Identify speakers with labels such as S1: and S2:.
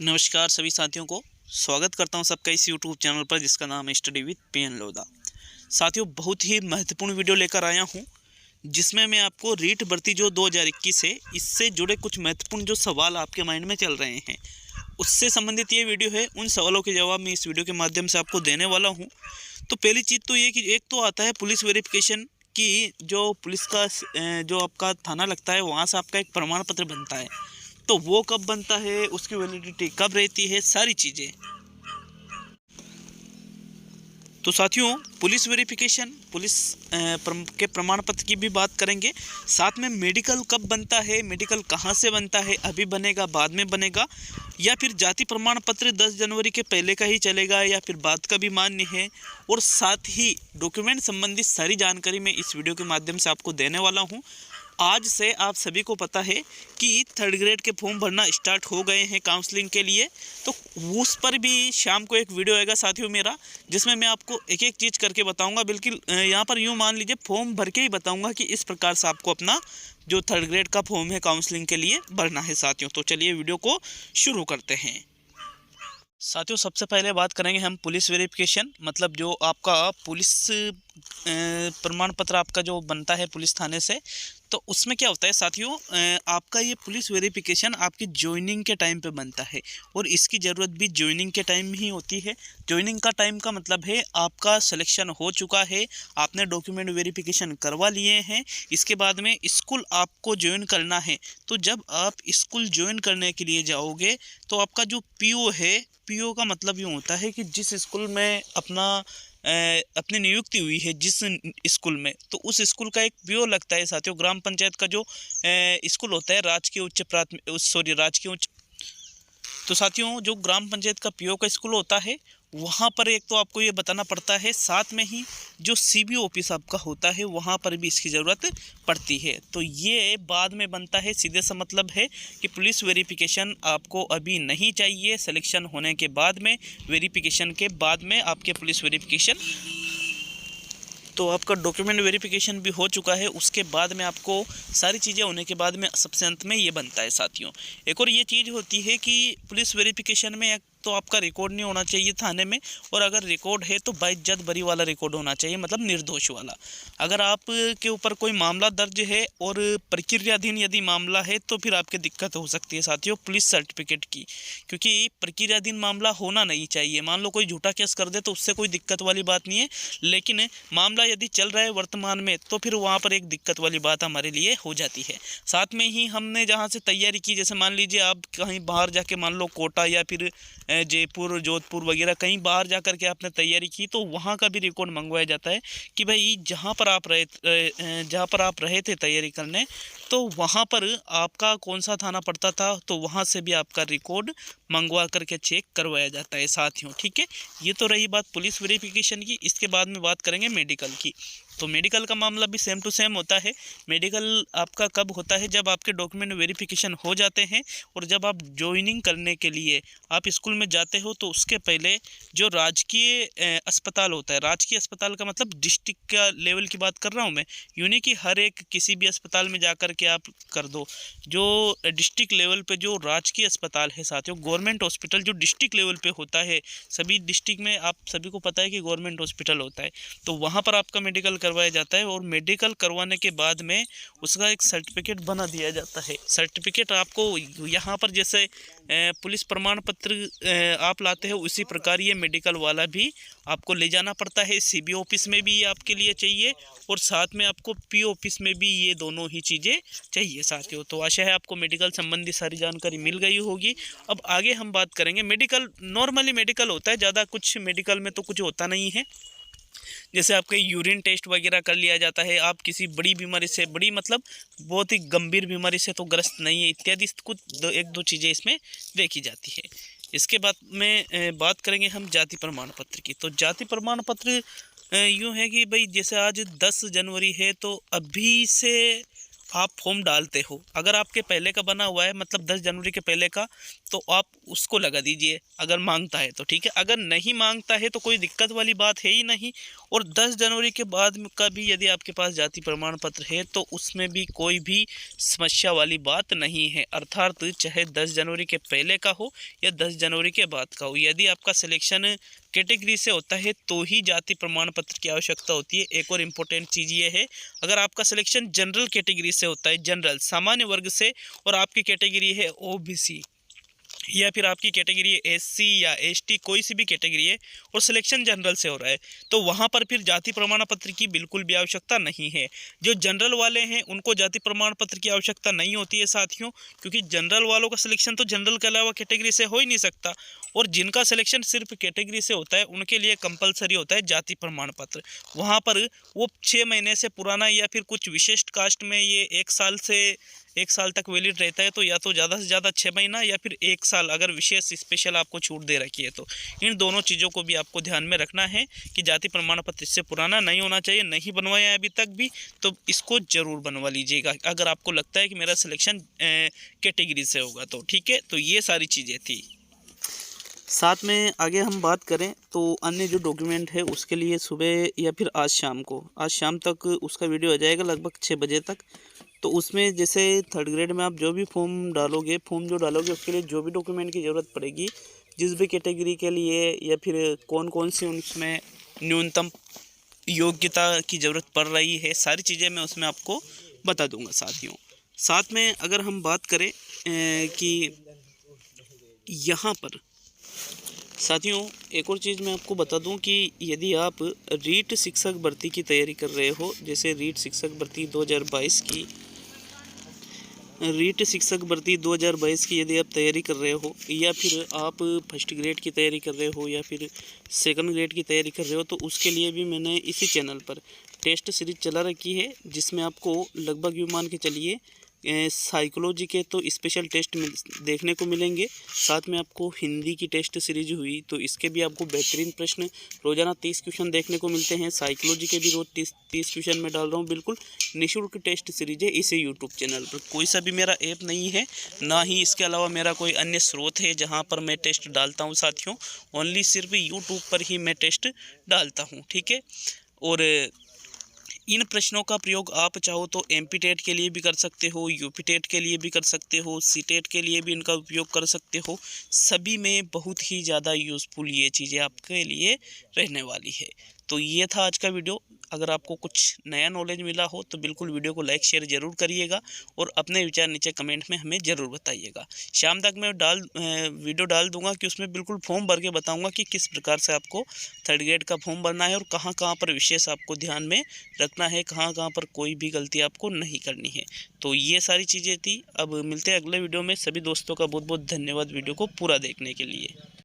S1: नमस्कार सभी साथियों को स्वागत करता हूं सबका इस YouTube चैनल पर जिसका नाम है स्टडी विद पीएन लोधा। साथियों, बहुत ही महत्वपूर्ण वीडियो लेकर आया हूं जिसमें मैं आपको रीट भर्ती जो 2021 है इससे जुड़े कुछ महत्वपूर्ण जो सवाल आपके माइंड में चल रहे हैं उससे संबंधित ये वीडियो है। उन सवालों के जवाब मैं इस वीडियो के माध्यम से आपको देने वाला हूँ। तो पहली चीज़ तो ये कि एक तो आता है पुलिस वेरिफिकेशन की, जो पुलिस का जो आपका थाना लगता है वहाँ से आपका एक प्रमाण पत्र बनता है। तो वो कब बनता है, उसकी वैलिडिटी कब रहती है, सारी चीज़ें। तो साथियों, पुलिस वेरिफिकेशन, पुलिस के प्रमाण पत्र की भी बात करेंगे। साथ में मेडिकल कब बनता है, मेडिकल कहाँ से बनता है, अभी बनेगा, बाद में बनेगा, या फिर जाति प्रमाण पत्र 10 जनवरी के पहले का ही चलेगा या फिर बाद का भी मान्य है। और साथ ही डॉक्यूमेंट संबंधित सारी जानकारी मैं इस वीडियो के माध्यम से आपको देने वाला हूँ। आज से आप सभी को पता है कि थर्ड ग्रेड के फॉर्म भरना स्टार्ट हो गए हैं काउंसलिंग के लिए। तो उस पर भी शाम को एक वीडियो आएगा साथियों मेरा, जिसमें मैं आपको एक एक चीज़ करके बताऊंगा। बिल्कुल यहाँ पर यूँ मान लीजिए फॉर्म भर के ही बताऊंगा कि इस प्रकार से आपको अपना जो थर्ड ग्रेड का फॉर्म है काउंसलिंग के लिए भरना है साथियों। तो चलिए वीडियो को शुरू करते हैं। साथियों, सबसे पहले बात करेंगे हम पुलिस वेरिफिकेशन, मतलब जो आपका पुलिस प्रमाण पत्र आपका जो बनता है पुलिस थाने से। तो उसमें क्या होता है साथियों, आपका ये पुलिस वेरिफिकेशन आपकी ज्वाइनिंग के टाइम पे बनता है और इसकी ज़रूरत भी ज्वाइनिंग के टाइम ही होती है। ज्वाइनिंग का टाइम का मतलब है आपका सिलेक्शन हो चुका है, आपने डॉक्यूमेंट वेरिफिकेशन करवा लिए हैं, इसके बाद में स्कूल आपको ज्वाइन करना है। तो जब आप स्कूल ज्वाइन करने के लिए जाओगे तो आपका जो पीओ है, पीओ का मतलब यूँ होता है कि जिस स्कूल में अपनी नियुक्ति हुई है, जिस स्कूल में, तो उस स्कूल का एक पीओ लगता है साथियों। ग्राम पंचायत का जो स्कूल होता है, राजकीय उच्च, तो साथियों जो ग्राम पंचायत का पीओ का स्कूल होता है वहाँ पर एक तो आपको ये बताना पड़ता है, साथ में ही जो सीबीओ ऑफिस आपका होता है वहाँ पर भी इसकी ज़रूरत पड़ती है। तो ये बाद में बनता है, सीधे सा मतलब है कि पुलिस वेरिफिकेशन आपको अभी नहीं चाहिए। सिलेक्शन होने के बाद में, वेरिफिकेशन के बाद में आपके पुलिस वेरिफिकेशन, तो आपका डॉक्यूमेंट वेरिफिकेशन भी हो चुका है, उसके बाद में आपको सारी चीज़ें होने के बाद में सबसे अंत में ये बनता है साथियों। एक और ये चीज़ होती है कि पुलिस वेरिफिकेशन में तो आपका रिकॉर्ड नहीं होना चाहिए थाने में, और अगर रिकॉर्ड है तो बाइज्जत बरी वाला रिकॉर्ड होना चाहिए, मतलब निर्दोष वाला। अगर आप के ऊपर कोई मामला दर्ज है और प्रक्रियाधीन यदि मामला है तो फिर आपकी दिक्कत हो सकती है साथियों पुलिस सर्टिफिकेट की, क्योंकि प्रक्रियाधीन मामला होना नहीं चाहिए। मान लो कोई झूठा केस कर दे तो उससे कोई दिक्कत वाली बात नहीं है, लेकिन मामला यदि चल रहा है वर्तमान में तो फिर वहाँ पर एक दिक्कत वाली बात हमारे लिए हो जाती है। साथ में ही हमने जहाँ से तैयारी की, जैसे मान लीजिए आप कहीं बाहर जाके, मान लो कोटा या फिर जयपुर, जोधपुर वगैरह कहीं बाहर जा कर के आपने तैयारी की, तो वहाँ का भी रिकॉर्ड मंगवाया जाता है कि भाई जहाँ पर आप रहे थे तैयारी करने, तो वहाँ पर आपका कौन सा थाना पड़ता था, तो वहाँ से भी आपका रिकॉर्ड मंगवा करके चेक करवाया जाता है साथियों। ठीक है, ये तो रही बात पुलिस वेरिफिकेशन की। इसके बाद में बात करेंगे मेडिकल की। तो मेडिकल का मामला भी सेम टू सेम होता है। मेडिकल आपका कब होता है, जब आपके डॉक्यूमेंट वेरिफिकेशन हो जाते हैं और जब आप ज्वाइनिंग करने के लिए आप स्कूल में जाते हो, तो उसके पहले जो राजकीय अस्पताल होता है, राजकीय अस्पताल का मतलब डिस्ट्रिक्ट का लेवल की बात कर रहा हूँ मैं, यूँ नहीं कि हर एक किसी भी अस्पताल में जा कर के आप कर दो। जो डिस्ट्रिक्ट लेवल पे जो राजकीय अस्पताल है साथियों, गवर्नमेंट हॉस्पिटल जो डिस्ट्रिक्ट लेवल पे होता है, सभी डिस्ट्रिक्ट में आप सभी को पता है कि गवर्नमेंट हॉस्पिटल होता है, तो वहाँ पर आपका मेडिकल करवाया जाता है। और मेडिकल करवाने के बाद में उसका एक सर्टिफिकेट बना दिया जाता है। सर्टिफिकेट आपको यहाँ पर जैसे पुलिस प्रमाण पत्र आप लाते हो, उसी प्रकार ये मेडिकल वाला भी आपको ले जाना पड़ता है। सीबीओ ऑफिस में भी आपके लिए चाहिए और साथ में आपको पीओ ऑफिस में भी ये दोनों ही चीज़ें चाहिए साथियों। तो आशा है आपको मेडिकल संबंधी सारी जानकारी मिल गई होगी। अब आगे हम बात करेंगे मेडिकल। नॉर्मली मेडिकल होता है, ज़्यादा कुछ मेडिकल में तो कुछ होता नहीं है। जैसे आपके यूरिन टेस्ट वगैरह कर लिया जाता है, आप किसी बड़ी बीमारी से, बड़ी मतलब बहुत ही गंभीर बीमारी से तो ग्रस्त नहीं है, इत्यादि कुछ एक दो चीज़ें इसमें देखी जाती है। इसके बाद में बात करेंगे हम जाति प्रमाण पत्र की। तो जाति प्रमाण पत्र यूँ है कि भाई जैसे आज 10 जनवरी है तो अभी से आप फॉर्म डालते हो। अगर आपके पहले का बना हुआ है, मतलब 10 जनवरी के पहले का, तो आप उसको लगा दीजिए अगर मांगता है तो, ठीक है। अगर नहीं मांगता है तो कोई दिक्कत वाली बात है ही नहीं। और 10 जनवरी के बाद का भी यदि आपके पास जाति प्रमाण पत्र है तो उसमें भी कोई भी समस्या वाली बात नहीं है। अर्थात चाहे 10 जनवरी के पहले का हो या 10 जनवरी के बाद का हो, यदि आपका सिलेक्शन कैटेगरी से होता है तो ही जाति प्रमाण पत्र की आवश्यकता होती है। एक और इम्पोर्टेंट चीज़ ये है, अगर आपका सिलेक्शन जनरल कैटेगरी से होता है, जनरल सामान्य वर्ग से, और आपकी कैटेगरी है ओबीसी या फिर आपकी कैटेगरी है एससी या एसटी, कोई सी भी कैटेगरी है और सिलेक्शन जनरल से हो रहा है, तो वहाँ पर फिर जाति प्रमाण पत्र की बिल्कुल भी आवश्यकता नहीं है। जो जनरल वाले हैं उनको जाति प्रमाण पत्र की आवश्यकता नहीं होती है साथियों, क्योंकि जनरल वालों का सिलेक्शन तो जनरल के अलावा कैटेगरी से हो ही नहीं सकता। और जिनका सिलेक्शन सिर्फ कैटेगरी से होता है उनके लिए कंपलसरी होता है जाति प्रमाण पत्र। वहाँ पर वो 6 महीने से पुराना या फिर कुछ विशिष्ट कास्ट में ये 1 साल तक वैलिड रहता है, तो या तो ज़्यादा से ज़्यादा 6 महीना या फिर 1 साल, अगर विशेष स्पेशल आपको छूट दे रखी है तो। इन दोनों चीज़ों को भी आपको ध्यान में रखना है कि जाति प्रमाण पत्र इससे पुराना नहीं होना चाहिए। नहीं बनवाया है अभी तक भी तो इसको ज़रूर बनवा लीजिएगा अगर आपको लगता है कि मेरा सिलेक्शन कैटेगरी से होगा तो, ठीक है। तो ये सारी चीज़ें थी। साथ में आगे हम बात करें तो अन्य जो डॉक्यूमेंट है उसके लिए सुबह या फिर आज शाम तक उसका वीडियो आ जाएगा लगभग 6 बजे तक। तो उसमें जैसे 3rd ग्रेड में आप जो भी फॉर्म डालोगे उसके लिए जो भी डॉक्यूमेंट की ज़रूरत पड़ेगी, जिस भी कैटेगरी के लिए या फिर कौन सी उसमें न्यूनतम योग्यता की ज़रूरत पड़ रही है, सारी चीज़ें मैं उसमें आपको बता दूंगा साथियों। साथ में अगर हम बात करें कि यहाँ पर साथियों एक और चीज़ मैं आपको बता दूं कि यदि आप रीट शिक्षक भर्ती की तैयारी कर रहे हो, जैसे रीट शिक्षक भर्ती 2022 की यदि आप तैयारी कर रहे हो, या फिर आप 1st ग्रेड की तैयारी कर रहे हो या फिर 2nd ग्रेड की तैयारी कर रहे हो, तो उसके लिए भी मैंने इसी चैनल पर टेस्ट सीरीज चला रखी है, जिसमें आपको लगभग यूँ मान के चलिए साइकोलॉजी के तो स्पेशल टेस्ट देखने को मिलेंगे। साथ में आपको हिंदी की टेस्ट सीरीज हुई तो इसके भी आपको बेहतरीन प्रश्न रोज़ाना 30 क्वेश्चन देखने को मिलते हैं। साइकोलॉजी के भी रोज़ 30 क्वेश्चन मैं डाल रहा हूँ, बिल्कुल निःशुल्क टेस्ट सीरीज है इसी यूट्यूब चैनल पर। कोई सा भी मेरा ऐप नहीं है, ना ही इसके अलावा मेरा कोई अन्य स्रोत है जहाँ पर मैं टेस्ट डालता हूँ साथियों। ओनली सिर्फ यूट्यूब पर ही मैं टेस्ट डालता हूँ, ठीक है। और इन प्रश्नों का प्रयोग आप चाहो तो एमपी टेट के लिए भी कर सकते हो, यूपी टेट के लिए भी कर सकते हो, सी टेट के लिए भी इनका उपयोग कर सकते हो। सभी में बहुत ही ज़्यादा यूज़फुल ये चीज़ें आपके लिए रहने वाली है। तो ये था आज का वीडियो। अगर आपको कुछ नया नॉलेज मिला हो तो बिल्कुल वीडियो को लाइक शेयर ज़रूर करिएगा और अपने विचार नीचे कमेंट में हमें ज़रूर बताइएगा। शाम तक मैं वीडियो डाल दूंगा कि उसमें बिल्कुल फॉर्म भर के बताऊंगा कि किस प्रकार से आपको 3rd ग्रेड का फॉर्म भरना है और कहाँ कहाँ पर विशेष आपको ध्यान में रखना है, कहाँ कहाँ पर कोई भी गलती आपको नहीं करनी है। तो ये सारी चीज़ें थी। अब मिलते हैं अगले वीडियो में। सभी दोस्तों का बहुत बहुत धन्यवाद वीडियो को पूरा देखने के लिए।